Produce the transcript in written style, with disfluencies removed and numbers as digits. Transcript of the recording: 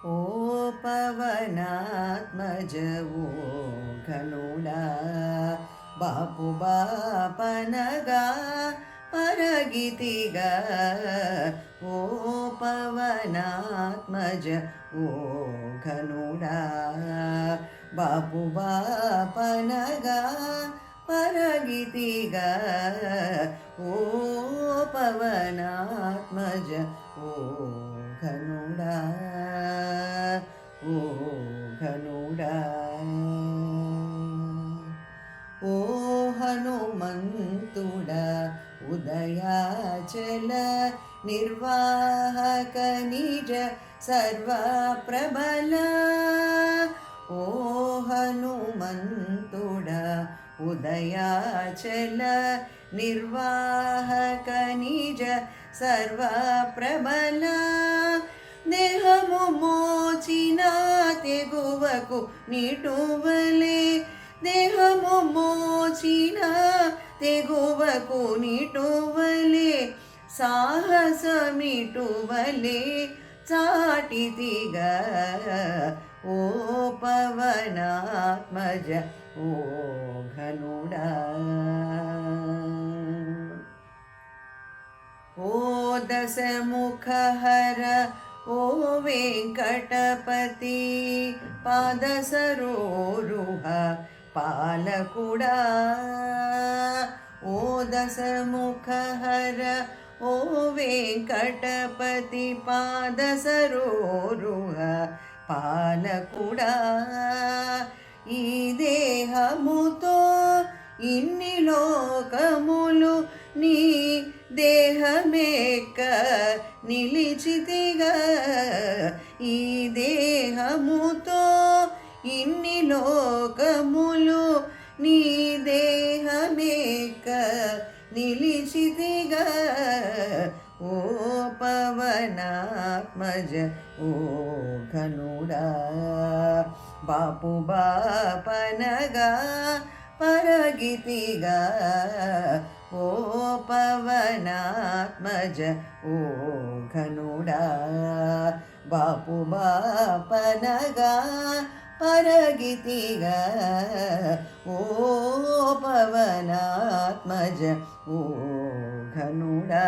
ओ पवनात्मज ओ घनुडा बापु बापनगा परगितिगा ओ पवनात्मज ओ घनुडा बापु बापनगा परगितिगा ओ पवनात्मज ओ घनुडा ओ घनुडा ओ हनुमन्तुडा उदयाचल निर्वाहक निज सर्वप्रबला ओ हनुमन्तुडा उदयाचल निर्वाहक निज सर्वप्रबला देहमु मोचिन तेगुवकु निटुवले देहमु मोचिन तेगुवकु निटुवले साहसमिटुवले चाटितिगा ओ पवनात्मज ओ घनुडा ओ दशमुखहर ओ वेङ्कटपति पादसरोरुह पालकुडा ओ दशमुखहर ओ वेङ्कटपति पादसरोरुह पालकुडा ఈ దేహముతో ఇన్ని లోకములు నీ దేహమేక నిలిచితిగా ఈ దేహముతో ఇన్ని లోకములు నీ దేహమేక నిలిచితిగా ఓ పవనాత్మజ ఓ ఘనుడా బాపు బాపనగా పరగితిగా ఓ పవనాత్మజ ఓ ఘనుడా బాపు బాపనగా పరగితిగా ఓ పవనాత్మజ ఓ ఘనుడా